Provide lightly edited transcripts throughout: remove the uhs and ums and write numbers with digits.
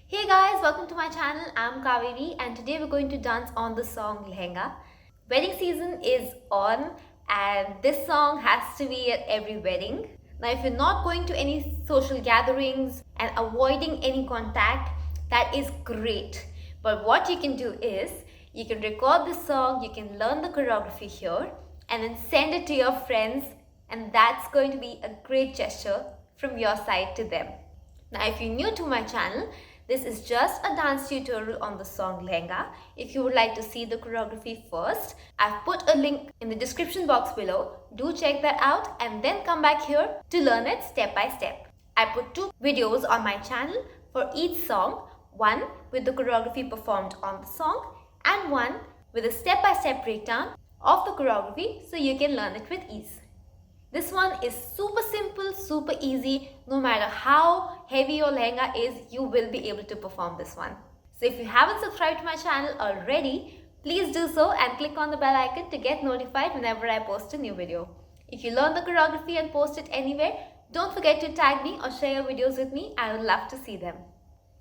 Hey guys, welcome to my channel. I'm Kaveri and today we're going to dance on the song Lehenga. Wedding season is on and this song has to be at every wedding. Now if you're not going to any social gatherings and avoiding any contact, that is great. But what you can do is, you can record the song, you can learn the choreography here and then send it to your friends, and that's going to be a great gesture from your side to them. Now if you're new to my channel, this is just a dance tutorial on the song Lehenga. If you would like to see the choreography first, I've put a link in the description box below. Do check that out and then come back here to learn it step by step. I put 2 videos on my channel for each song, one with the choreography performed on the song and one with a step-by-step breakdown of the choreography so you can learn it with ease. This one is super simple, super easy. No matter how heavy your lehenga is, you will be able to perform this one. So if you haven't subscribed to my channel already, please do so and click on the bell icon to get notified whenever I post a new video. If you learn the choreography and post it anywhere, don't forget to tag me or share your videos with me. I would love to see them.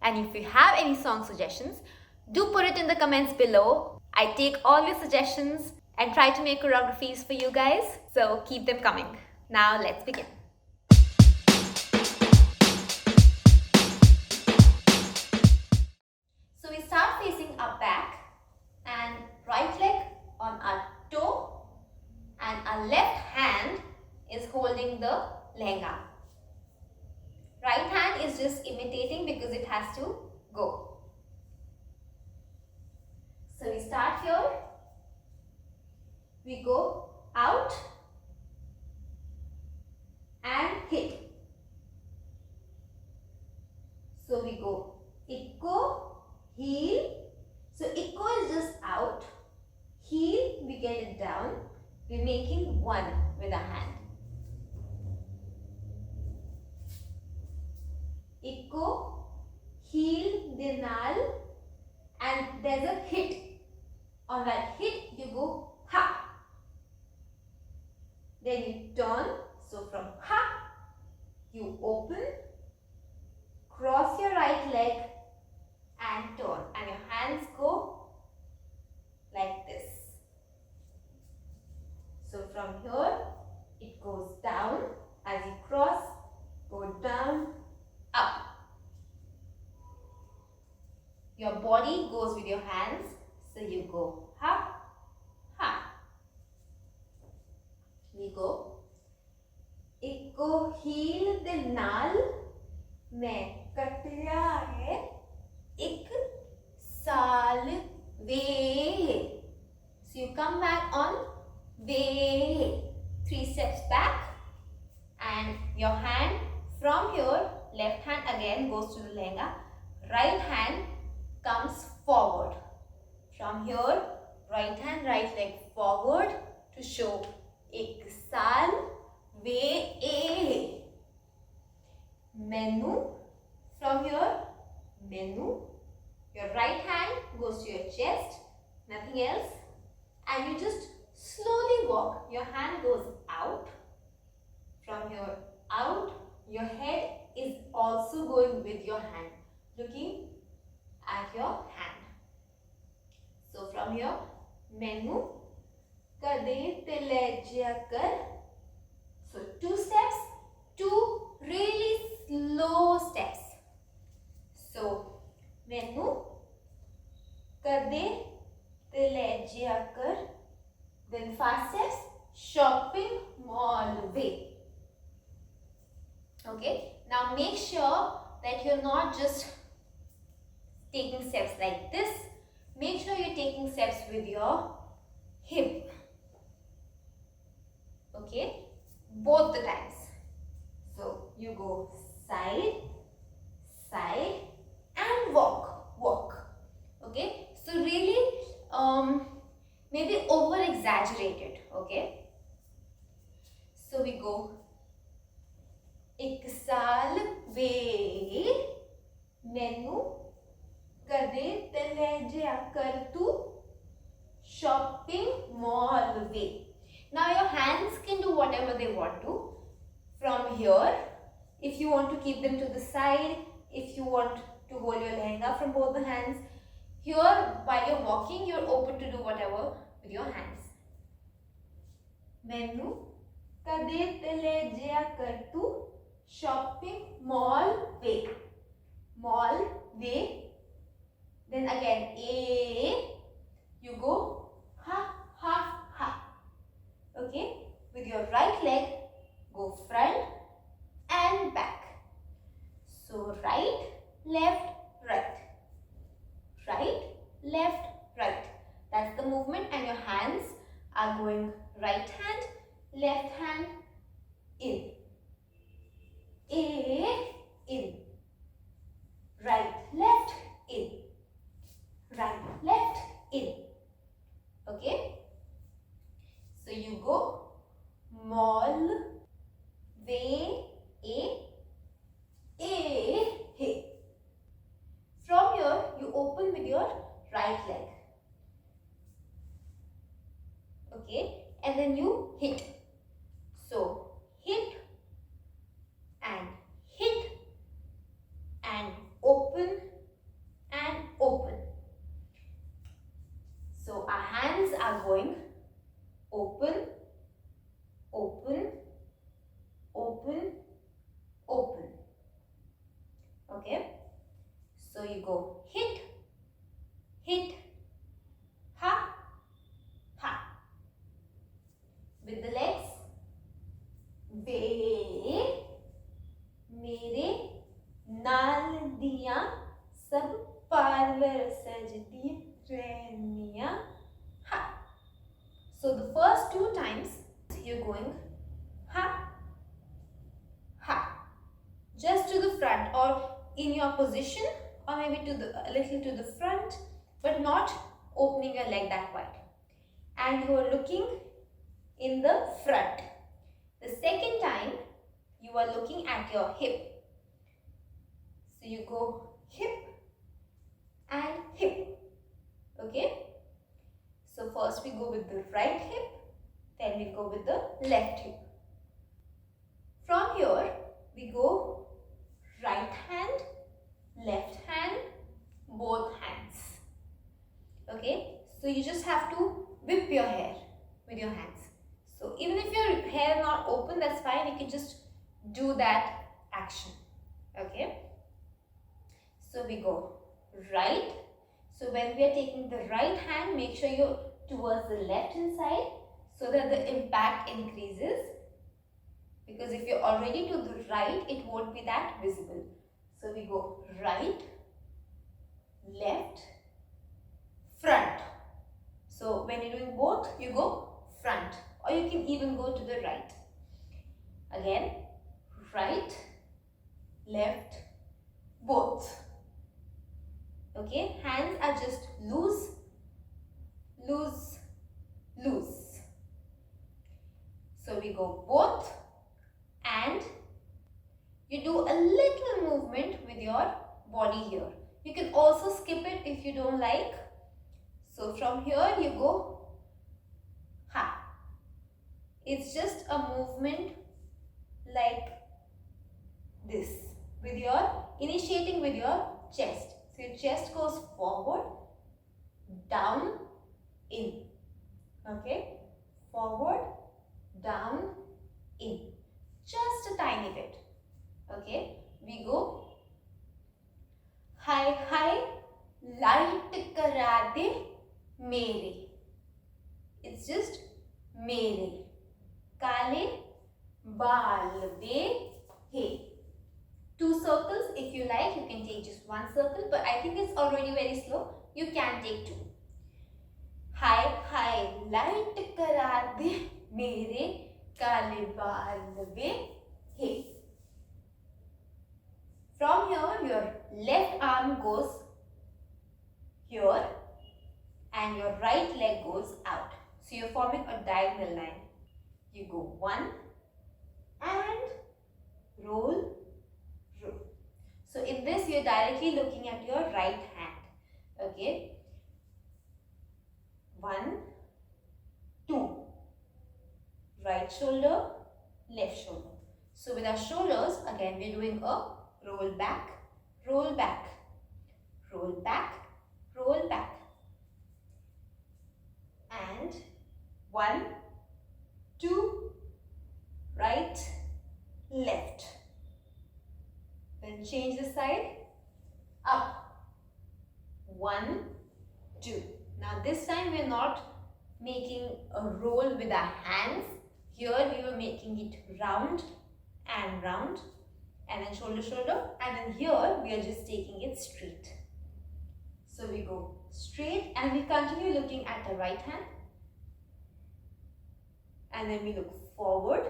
And if you have any song suggestions, do put it in the comments below. I take all your suggestions and try to make choreographies for you guys, so keep them coming. Now let's begin. So we start facing our back and right leg on our toe and our left hand is holding the lehenga. Right hand is just imitating because it has to go. So we start here. We go out and hit. So we go ikko, heel. So ikko is just out. Heel, we get it down. We're making one with our hand. Ikko, heel, dinal, and there's a hit. On that hit, you go ha. Then you turn, so from ha, you open, cross your right leg and turn, and your hands go like this. So from here, it goes down, as you cross, go down, up. Your body goes with your hands, so you go ha, ha. We go ikko heel de naal मैं कटिया है एक साल वे. So you come back on ve. 3 steps back and your hand from here, left hand again goes to the lehenga, right hand comes forward. From here, right hand, right leg forward to show एक साल वे ए. Menu. From here, menu. Your right hand goes to your chest, nothing else. And you just slowly walk. Your hand goes out. From here, out. Your head is also going with your hand, looking at your hand. So from here, menu. Kade teleja kar. So 2 steps, 2 really slow steps. So menu. Kade teleja kar. Then fast steps. Shopping mall way. Okay. Now make sure that you're not just taking steps like this. Make sure you're taking steps with your hip. Okay, both the times. So you go side, side and walk, walk. Okay, so really maybe over exaggerated. Okay, so we go ek saal ve menu kade tele jaya kar tu shopping mall way. Now your hands can do whatever they want to. From here, if you want to keep them to the side, if you want to hold your lehenga from both the hands. Here, while you're walking, you're open to do whatever with your hands. Menu kade tele jaya kar tu shopping mall way. Mall way. Then again A. You go ha ha ha. Okay. With your right leg, go front and back. So right, left, right. Right, left, right. That's the movement, and your hands are going right hand, left hand, in. A, in. Right, left, in. Right, left, in. Okay? So you go mall, way, a, he. From here, you open with your right leg. Okay? And then you hit. So, hit and open and open. So, our hands are going open, open, open, open. Okay? So you go hit, ha, ha. With the legs, ve, mere, नाल दिया सब parlour सजदी रैनिया ha. So the first two times you're going ha, ha, just to the front or in your position, or maybe to a little to the front, but not opening your leg that wide. And you are looking in the front. The second time you are looking at your hip. So you go hip and hip. Okay? So first we go with the right hip, then we go with the left hip. From here we go right hand, left hand, both hands. Okay? So you just have to whip your hair with your hands. So even if your hair is not open, that's fine. You can just do that action. Okay? So we go right. So when we are taking the right hand, make sure you're towards the left hand side so that the impact increases. Because if you're already to the right, it won't be that visible. So we go right, left, front. So when you're doing both, you go front, or you can even go to the right. Again, right, left, both. Okay, hands are just loose, loose, loose. So we go both, and you do a little movement with your body here. You can also skip it if you don't like. So from here you go ha. It's just a movement like this, with your initiating with your chest. So your chest goes forward, down, in. Okay? Forward, down, in. Just a tiny bit. Okay? We go high, high, light kara de mere. It's just mere. Kale baal de he. 2 circles. If you like, you can take just 1 circle, but I think it's already very slow. You can take 2. High, high, light kara de mere, kale baal de he. From here, your left arm goes here and your right leg goes out. So you're forming a diagonal line. You go 1 and roll, roll. So in this, you're directly looking at your right hand. Okay? 1, 2. Right shoulder, left shoulder. So with our shoulders, again, we're doing a roll back, this side, up, 1, 2. Now this time we are not making a roll with our hands. Here we were making it round, and then shoulder, shoulder, and then here we are just taking it straight. So we go straight and we continue looking at the right hand, and then we look forward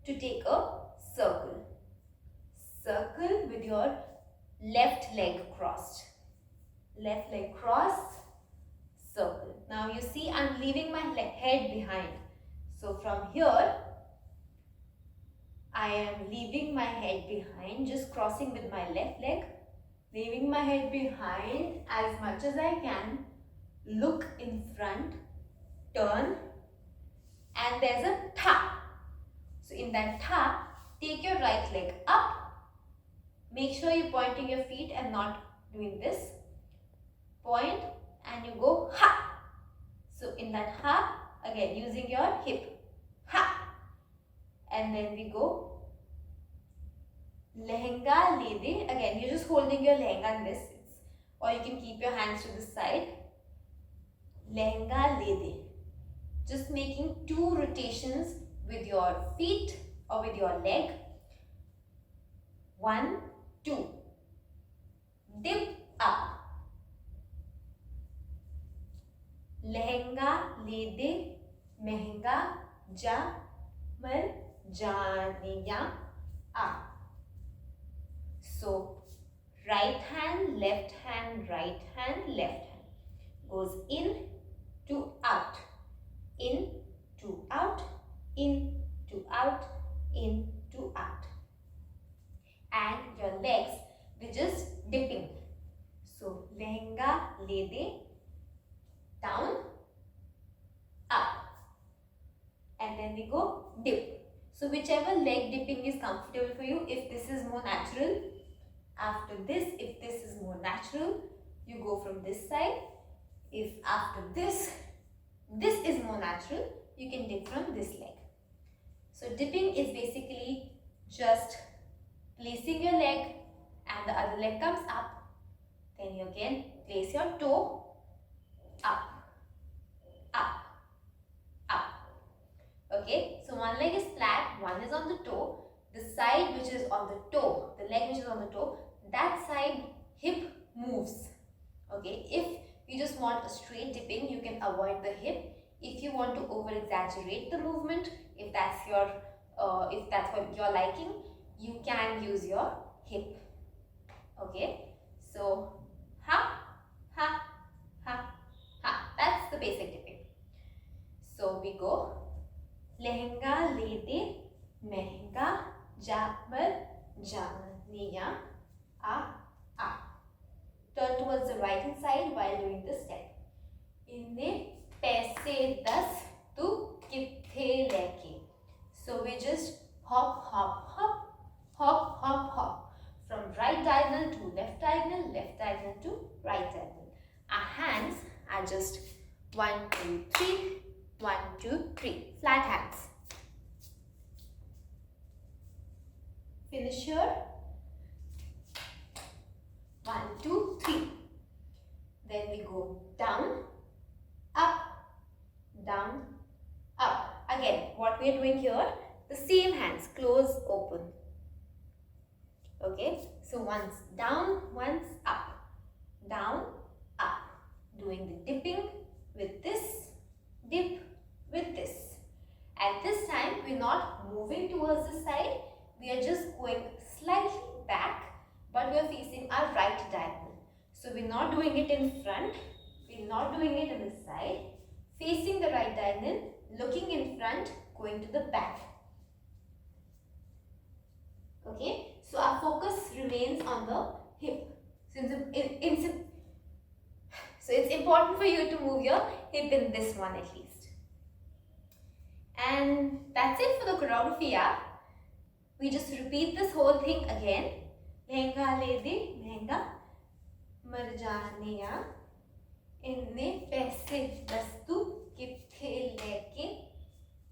to take a circle. Circle with your left leg crossed. Left leg crossed, circle. Now you see I'm leaving my head behind. So from here, I am leaving my head behind, just crossing with my left leg, leaving my head behind as much as I can, look in front, turn, and there's a tha. So in that tha, take your right leg up, make sure you're pointing your feet and not doing this. Point and you go ha. So in that ha, again using your hip, ha. And then we go lehenga le de. Again, you're just holding your lehenga in this, or you can keep your hands to the side. Lehenga le de. Just making 2 rotations with your feet or with your leg. 1, 2. Dip up. Lehenga le de, mehenga ja mal janiya a. So right hand, left hand, right hand, left hand goes in to out, in to out, in to out, in to out. And your legs, they're just dipping. So lehenga le de, down, up, and then we go dip. So whichever leg dipping is comfortable for you. If this is more natural, after this, if this is more natural, you go from this side. If after this is more natural, you can dip from this leg. So dipping is basically just placing your leg and the other leg comes up. Then you again place your toe, up, up, up. Okay, so one leg is flat, one is on the toe. The side which is on the toe, the leg which is on the toe, that side hip moves. Okay, if you just want a straight dipping, you can avoid the hip. If you want to over exaggerate the movement, if that's what you're liking, you can use your hip. Okay, so ha, ha, ha, ha. That's the basic dipping. So we go lehenga le de, mehenga jamal janiya a. Turn towards the right hand side while doing the step. Inne paise 10 tu kithe leke. So we just hop, hop, hop, hop, hop, hop. From right diagonal to left diagonal to right diagonal. Our hands are just 1, 2, 3, 1, 2, 3. Flat hands. Finish here. 1, 2, 3. Then we go down, up, down, up. Again, what we are doing here, the same hands, close, open. Okay, so once down, once up, down, up. Doing the dipping with this, dip with this. At this time, we're not moving towards the side, we are just going slightly back, but we are facing our right diagonal. So we're not doing it in front, we're not doing it on the side, facing the right diagonal, looking in front, going to the back. Okay, so our focus remains on the hip. So it's important for you to move your hip in this one at least. And that's it for the choreography. Yeah? We just repeat this whole thing again. Lehenga le de, lehenga mar janeya, inne paise vastu kithe leke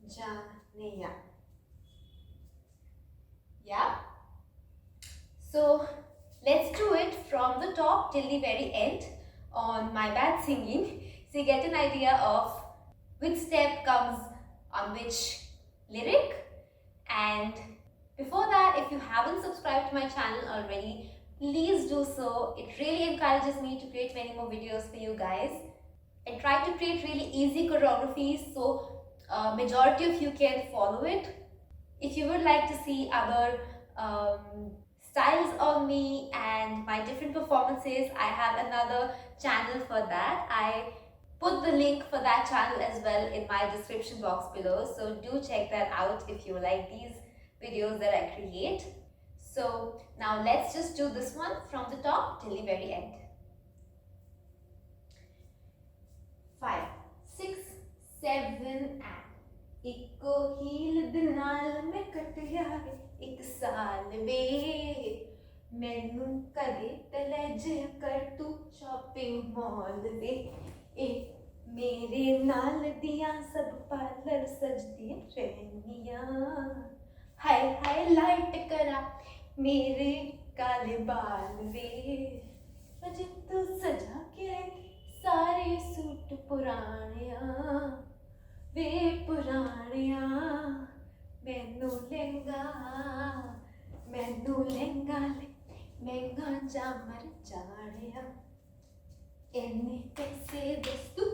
janeya. Yeah. So Let's do it from the top till the very end on my bad singing, so you get an idea of which step comes on which lyric. And before that, if you haven't subscribed to my channel already, please do so. It really encourages me to create many more videos for you guys. I try to create really easy choreographies so majority of you can follow it. If you would like to see other styles on me and my different performances, I have another channel for that. I put the link for that channel as well in my description box below, so do check that out if you like these videos that I create. So now let's just do this one from the top till the very end. 5, 6, 7 and ਇੱਕੋ heel ਦੇ ਨਾਲ ਮੈਂ ਕੱਟਿਆ ਇੱਕ ਸਾਲ ਵੇ ਮੈਨੂੰ ਕਦੇ ਤੇ ਲੈ ਜੇ ਕਰ ਤੂੰ ਸ਼ਾਪਿੰਗ ਮਾਲ ਵੇ ਇਹ ਮੇਰੇ ਨਾਲ ਦੀਆਂ ਸਭ ਪਾਰਲਰ ਸਜਦੀਆਂ ਰਹਿੰਦੀਆਂ ਹਾਏ ਹਾਏ ਲਾਈਟ ਕਰਾ ਮੇਰੇ ਕਾਲੇ ਬਾਲ ਵੇ ਅਜੇ ਤੂੰ ਸਜਾ ਕੇ ਸਾਰੇ ਸੂਟ ਪੁਰਾਣਿਆਂ ਵੇ ਪੁਰਾਣਿਆ ਮੈਨੂੰ ਲਹਿੰਗਾ ਲੈ ਮਹਿੰਗਾ ਜਾ ਮਰ ਜਾਣਿਆ ਇੰਨੇ ਪੈਸੇ ਦੱਸ ਤੂੰ